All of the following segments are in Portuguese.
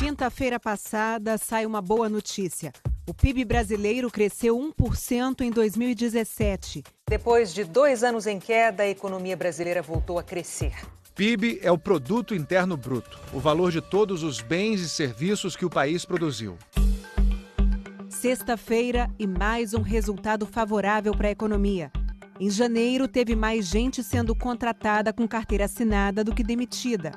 Quinta-feira passada sai uma boa notícia. O PIB brasileiro cresceu 1% em 2017. Depois de 2 anos em queda, a economia brasileira voltou a crescer. PIB é o Produto Interno Bruto, o valor de todos os bens e serviços que o país produziu. Sexta-feira e mais um resultado favorável para a economia. Em janeiro, teve mais gente sendo contratada com carteira assinada do que demitida.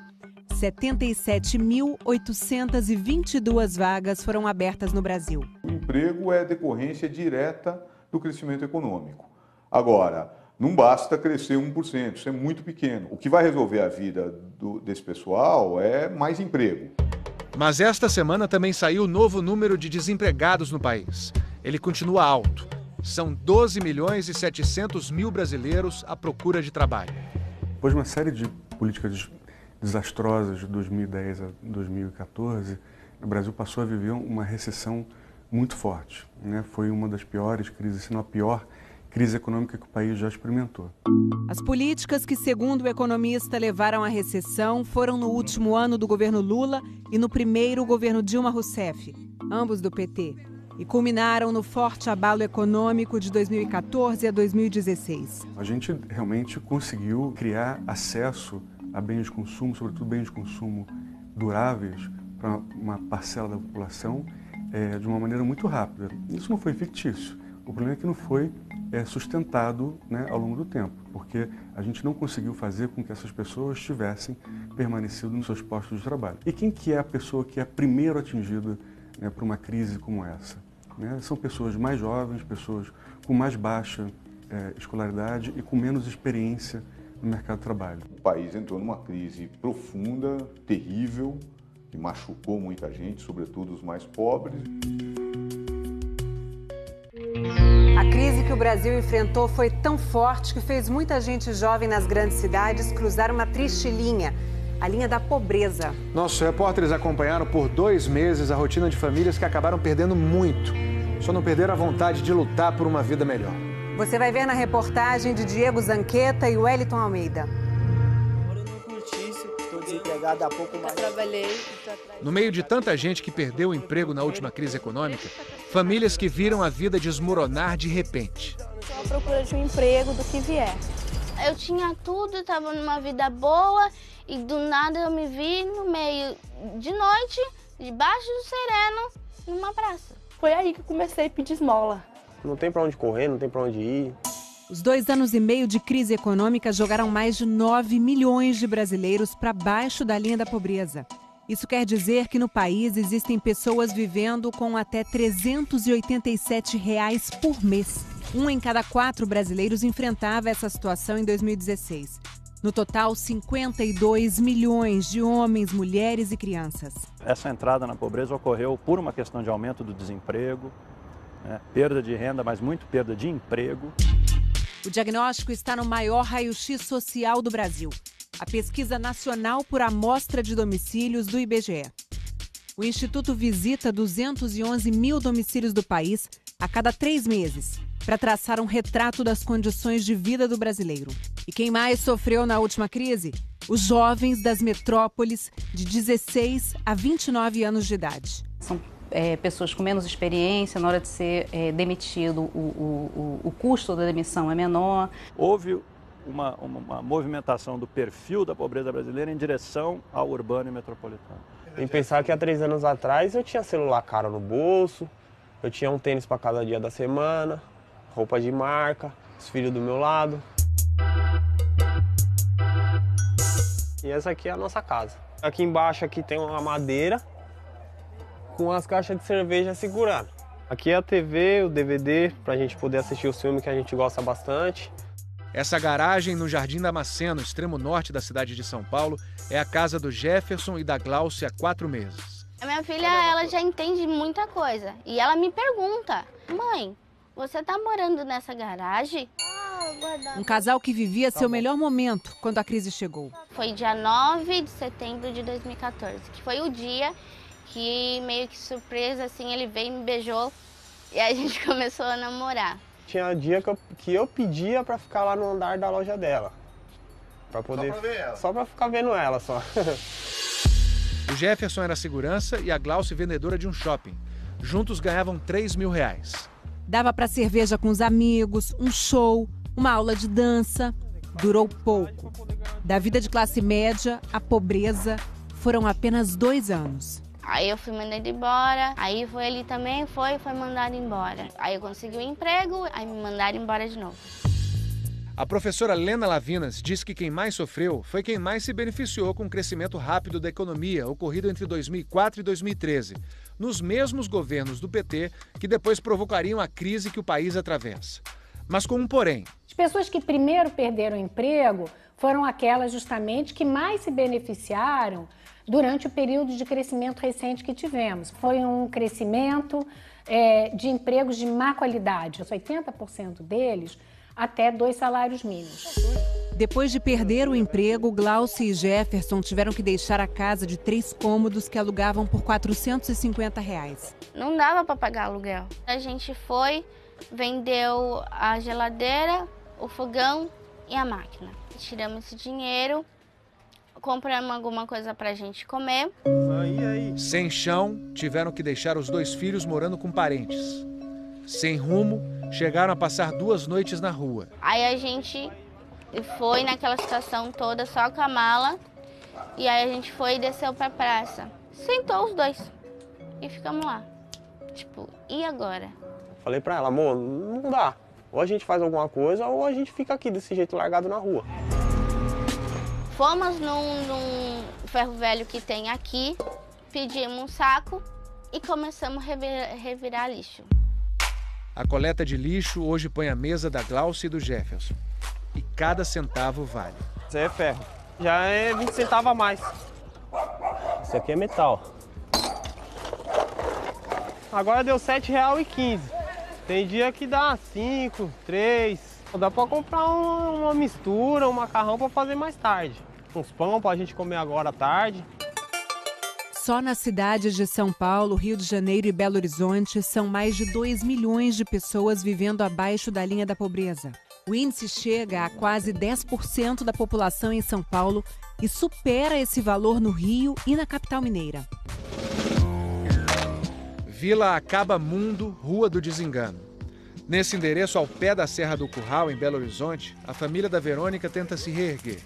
77.822 vagas foram abertas no Brasil. O emprego é decorrência direta do crescimento econômico. Agora, não basta crescer 1%, isso é muito pequeno. O que vai resolver a vida desse pessoal é mais emprego. Mas esta semana também saiu o novo número de desempregados no país. Ele continua alto. São 12.700.000 brasileiros à procura de trabalho. Depois de uma série de políticas desastrosas de 2010 a 2014, o Brasil passou a viver uma recessão muito forte, né? Foi uma das piores crises, se não a pior crise econômica que o país já experimentou. As políticas que, segundo o economista, levaram à recessão foram no último ano do governo Lula e no primeiro governo Dilma Rousseff, ambos do PT, e culminaram no forte abalo econômico de 2014 a 2016. A gente realmente conseguiu criar acesso a bens de consumo, sobretudo bens de consumo duráveis, para uma parcela da população de uma maneira muito rápida. Isso não foi fictício. O problema é que não foi sustentado, né, ao longo do tempo, porque a gente não conseguiu fazer com que essas pessoas tivessem permanecido nos seus postos de trabalho. E quem que é a pessoa que é primeiro atingida, né, por uma crise como essa? Né? São pessoas mais jovens, pessoas com mais baixa escolaridade e com menos experiência no mercado de trabalho. O país entrou numa crise profunda, terrível, que machucou muita gente, sobretudo os mais pobres. A crise que o Brasil enfrentou foi tão forte que fez muita gente jovem nas grandes cidades cruzar uma triste linha, a linha da pobreza. Nossos repórteres acompanharam por 2 meses a rotina de famílias que acabaram perdendo muito. Só não perderam a vontade de lutar por uma vida melhor. Você vai ver na reportagem de Diego Zanqueta e Wellington Almeida. Estou desempregado há pouco mais. No meio de tanta gente que perdeu o emprego na última crise econômica, famílias que viram a vida desmoronar de repente. Estou à procura de um emprego do que vier. Eu tinha tudo, estava numa vida boa e do nada eu me vi no meio de noite, debaixo do sereno, numa praça. Foi aí que eu comecei a pedir esmola. Não tem para onde correr, não tem para onde ir. Os 2 anos e meio de crise econômica jogaram mais de 9 milhões de brasileiros para baixo da linha da pobreza. Isso quer dizer que no país existem pessoas vivendo com até R$ 387 por mês. 1 em cada 4 brasileiros enfrentava essa situação em 2016. No total, 52 milhões de homens, mulheres e crianças. Essa entrada na pobreza ocorreu por uma questão de aumento do desemprego, perda de renda, mas muito perda de emprego. O diagnóstico está no maior raio-x social do Brasil, a Pesquisa Nacional por Amostra de Domicílios do IBGE. O Instituto visita 211 mil domicílios do país a cada 3 meses, para traçar um retrato das condições de vida do brasileiro. E quem mais sofreu na última crise? Os jovens das metrópoles de 16 a 29 anos de idade. São pessoas com menos experiência, na hora de ser demitido, o custo da demissão é menor. Houve uma movimentação do perfil da pobreza brasileira em direção ao urbano e metropolitano. Tem que pensar que há 3 anos atrás eu tinha celular caro no bolso, eu tinha um tênis para cada dia da semana, roupa de marca, os filhos do meu lado. E essa aqui é a nossa casa. Aqui embaixo aqui tem uma madeira com as caixas de cerveja segurando. Aqui é a TV, o DVD, para a gente poder assistir os filmes que a gente gosta bastante. Essa garagem no Jardim Damasceno, extremo norte da cidade de São Paulo, é a casa do Jefferson e da Gláucia há 4 meses. A minha filha, ela já entende muita coisa. E ela me pergunta, mãe, você tá morando nessa garagem? Um casal que vivia seu melhor momento quando a crise chegou. Foi dia 9 de setembro de 2014, que foi o dia que, meio que surpresa, assim, ele veio e me beijou e a gente começou a namorar. Tinha dia que eu pedia para ficar lá no andar da loja dela. Pra poder, só pra ver ela? Só pra ficar vendo ela, só. Jefferson era segurança e a Glauce vendedora de um shopping. Juntos ganhavam R$3.000. Dava para cerveja com os amigos, um show, uma aula de dança. Durou pouco. Da vida de classe média à pobreza, foram apenas 2 anos. Aí eu fui mandado embora, aí ele também foi mandado embora. Aí eu consegui um emprego, aí me mandaram embora de novo. A professora Lena Lavinas diz que quem mais sofreu foi quem mais se beneficiou com o crescimento rápido da economia ocorrido entre 2004 e 2013, nos mesmos governos do PT que depois provocariam a crise que o país atravessa. Mas com um porém. As pessoas que primeiro perderam o emprego foram aquelas justamente que mais se beneficiaram durante o período de crescimento recente que tivemos. Foi um crescimento de empregos de má qualidade. 80% deles até 2 salários mínimos. Depois de perder o emprego, Glauce e Jefferson tiveram que deixar a casa de 3 cômodos que alugavam por R$450. Não dava para pagar aluguel. A gente foi, vendeu a geladeira, o fogão e a máquina. Tiramos esse dinheiro, compramos alguma coisa pra gente comer. Sem chão, tiveram que deixar os 2 filhos morando com parentes. Sem rumo, chegaram a passar 2 noites na rua. Aí a gente foi naquela situação toda só com a mala. E aí a gente foi e desceu pra praça. Sentou os 2 e ficamos lá. Tipo, e agora? Falei pra ela, amor, não dá. Ou a gente faz alguma coisa ou a gente fica aqui desse jeito largado na rua. Fomos num ferro velho que tem aqui, pedimos um saco e começamos a revirar lixo. A coleta de lixo hoje põe a mesa da Glauce e do Jefferson. E cada centavo vale. Isso aí é ferro. Já é 20 centavos a mais. Isso aqui é metal. Agora deu R$7,15. Tem dia que dá 5, 3. Dá pra comprar uma mistura, um macarrão pra fazer mais tarde. Uns pão pra gente comer agora à tarde. Só nas cidades de São Paulo, Rio de Janeiro e Belo Horizonte são mais de 2 milhões de pessoas vivendo abaixo da linha da pobreza. O índice chega a quase 10% da população em São Paulo e supera esse valor no Rio e na capital mineira. Vila Acaba Mundo, Rua do Desengano. Nesse endereço, ao pé da Serra do Curral, em Belo Horizonte, a família da Verônica tenta se reerguer.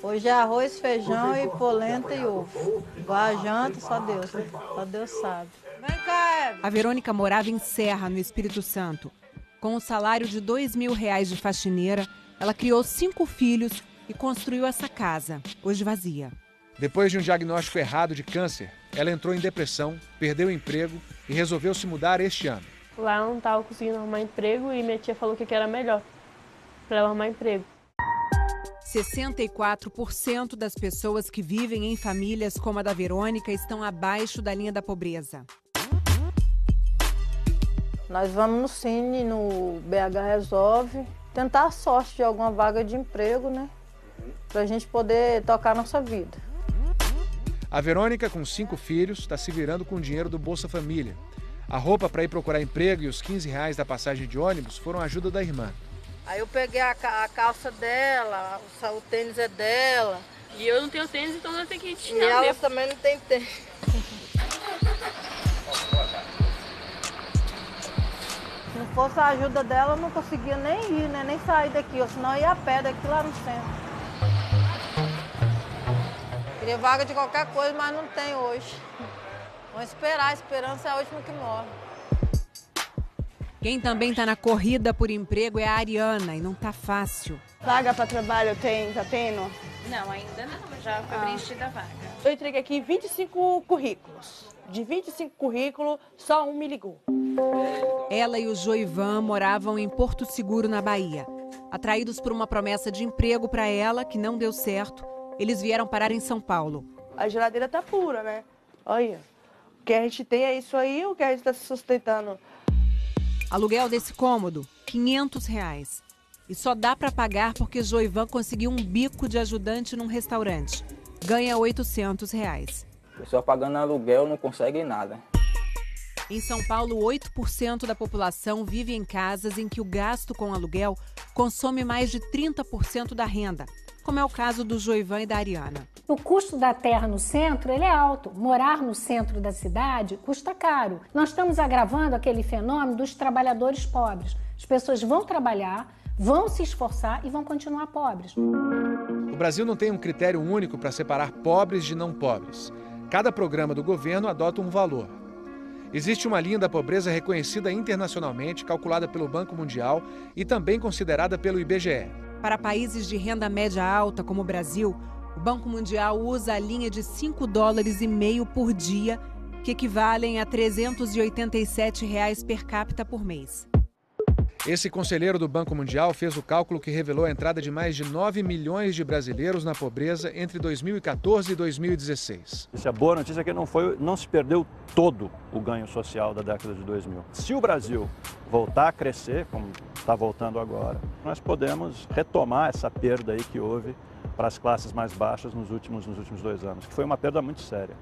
Hoje é arroz, feijão e polenta e ovo. Igual a janta, só Deus sabe. Vem cá, Eva. A Verônica morava em Serra, no Espírito Santo. Com o salário de R$2.000 de faxineira, ela criou 5 filhos e construiu essa casa, hoje vazia. Depois de um diagnóstico errado de câncer, ela entrou em depressão, perdeu o emprego e resolveu se mudar este ano. Lá eu não estava conseguindo arrumar emprego e minha tia falou que era melhor para ela arrumar emprego. 64% das pessoas que vivem em famílias como a da Verônica estão abaixo da linha da pobreza. Nós vamos no Cine, no BH Resolve, tentar a sorte de alguma vaga de emprego, né? Pra gente poder tocar a nossa vida. A Verônica, com 5 filhos, está se virando com o dinheiro do Bolsa Família. A roupa para ir procurar emprego e os R$15 da passagem de ônibus foram a ajuda da irmã. Aí eu peguei a calça dela, o tênis é dela. E eu não tenho tênis, então eu tenho que tirar. E ela também não tem tênis. Se não fosse a ajuda dela, eu não conseguia nem ir, né? Nem sair daqui, ou senão eu ia a pé daqui lá no centro. Queria vaga de qualquer coisa, mas não tem hoje. Vamos esperar, a esperança é a última que morre. Quem também está na corrida por emprego é a Ariana e não tá fácil. Vaga para trabalho tá tendo? Não, ainda não, já foi preenchida a vaga. Eu entreguei aqui 25 currículos. De 25 currículos, só 1 me ligou. Ela e o Joivan moravam em Porto Seguro, na Bahia. Atraídos por uma promessa de emprego para ela, que não deu certo, eles vieram parar em São Paulo. A geladeira tá pura, né? Olha, o que a gente tem é isso aí, o que a gente está se sustentando. Aluguel desse cômodo, R$500. E só dá para pagar porque Joivan conseguiu um bico de ajudante num restaurante. Ganha R$800. A pessoa pagando aluguel não consegue nada. Em São Paulo, 8% da população vive em casas em que o gasto com aluguel consome mais de 30% da renda, como é o caso do Joivan e da Ariana. O custo da terra no centro ele é alto. Morar no centro da cidade custa caro. Nós estamos agravando aquele fenômeno dos trabalhadores pobres. As pessoas vão trabalhar, vão se esforçar e vão continuar pobres. O Brasil não tem um critério único para separar pobres de não pobres. Cada programa do governo adota um valor. Existe uma linha da pobreza reconhecida internacionalmente, calculada pelo Banco Mundial e também considerada pelo IBGE. Para países de renda média alta, como o Brasil, o Banco Mundial usa a linha de $5,5 por dia, que equivalem a R$ 387 per capita por mês. Esse conselheiro do Banco Mundial fez o cálculo que revelou a entrada de mais de 9 milhões de brasileiros na pobreza entre 2014 e 2016. A boa notícia é que não se perdeu todo o ganho social da década de 2000. Se o Brasil voltar a crescer, como está voltando agora, nós podemos retomar essa perda aí que houve para as classes mais baixas nos últimos 2 anos, que foi uma perda muito séria.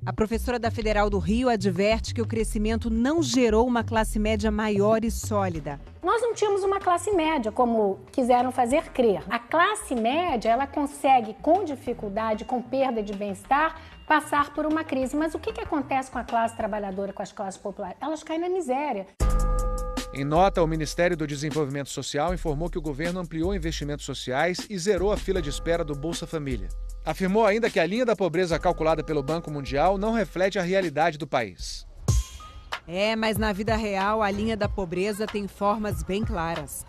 A professora da Federal do Rio adverte que o crescimento não gerou uma classe média maior e sólida. Nós não tínhamos uma classe média, como quiseram fazer crer. A classe média, ela consegue, com dificuldade, com perda de bem-estar, passar por uma crise. Mas o que acontece com a classe trabalhadora, com as classes populares? Elas caem na miséria. Em nota, o Ministério do Desenvolvimento Social informou que o governo ampliou investimentos sociais e zerou a fila de espera do Bolsa Família. Afirmou ainda que a linha da pobreza calculada pelo Banco Mundial não reflete a realidade do país. Mas na vida real, a linha da pobreza tem formas bem claras.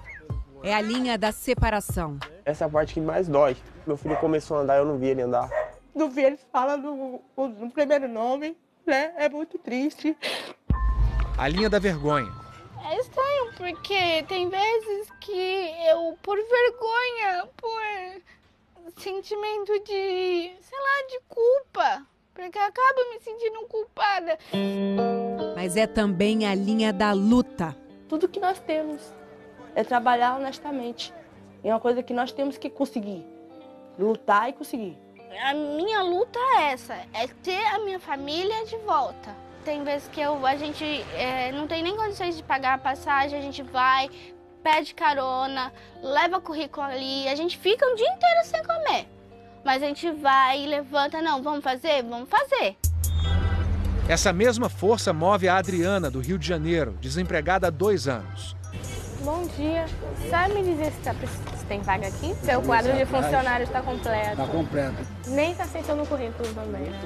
É a linha da separação. Essa é a parte que mais dói. Meu filho começou a andar, eu não vi ele andar. Não vi ele fala no primeiro nome, né? É muito triste. A linha da vergonha. É estranho, porque tem vezes que eu, por vergonha, por sentimento de, de culpa, porque eu acabo me sentindo culpada. Mas é também a linha da luta. Tudo que nós temos é trabalhar honestamente. É uma coisa que nós temos que conseguir. Lutar e conseguir. A minha luta é essa, é ter a minha família de volta. Tem vezes que a gente não tem nem condições de pagar a passagem, a gente vai, pede carona, leva currículo ali, a gente fica um dia inteiro sem comer. Mas a gente vai e levanta, não, vamos fazer? Vamos fazer. Essa mesma força move a Adriana, do Rio de Janeiro, desempregada há 2 anos. Bom dia. Sabe me dizer se tem vaga aqui? Seu quadro de funcionários está completo. Está completo. Nem está aceitando o currículo também, né?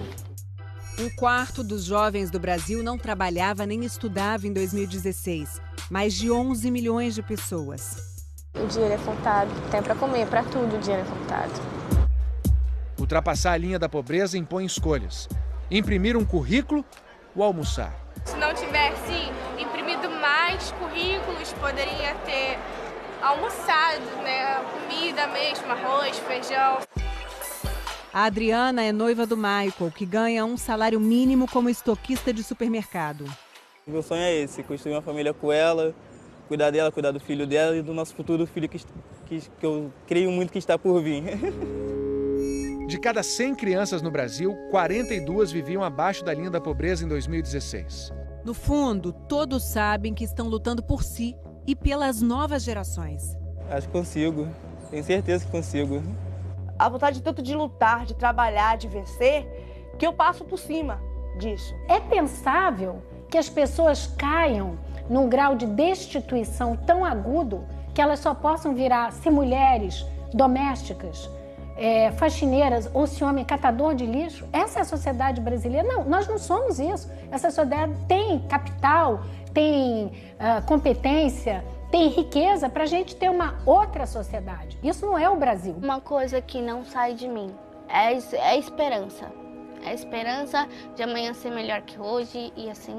1/4 dos jovens do Brasil não trabalhava nem estudava em 2016. Mais de 11 milhões de pessoas. O dinheiro é contado. Tem para comer, para tudo o dinheiro é contado. Ultrapassar a linha da pobreza impõe escolhas. Imprimir um currículo ou almoçar. Se não tivesse imprimido mais currículos, poderia ter almoçado, né? Comida mesmo, arroz, feijão. A Adriana é noiva do Michael, que ganha um salário mínimo como estoquista de supermercado. Meu sonho é esse, construir uma família com ela, cuidar dela, cuidar do filho dela e do nosso futuro filho que eu creio muito que está por vir. De cada 100 crianças no Brasil, 42 viviam abaixo da linha da pobreza em 2016. No fundo, todos sabem que estão lutando por si e pelas novas gerações. Acho que consigo, tenho certeza que consigo. A vontade tanto de lutar, de trabalhar, de vencer, que eu passo por cima disso. É pensável que as pessoas caiam num grau de destituição tão agudo que elas só possam virar-se mulheres domésticas, faxineiras ou se homem catador de lixo? Essa é a sociedade brasileira? Não, nós não somos isso. Essa sociedade tem capital, tem competência, tem riqueza para a gente ter uma outra sociedade. Isso não é o Brasil. Uma coisa que não sai de mim é a esperança. É a esperança de amanhã ser melhor que hoje e assim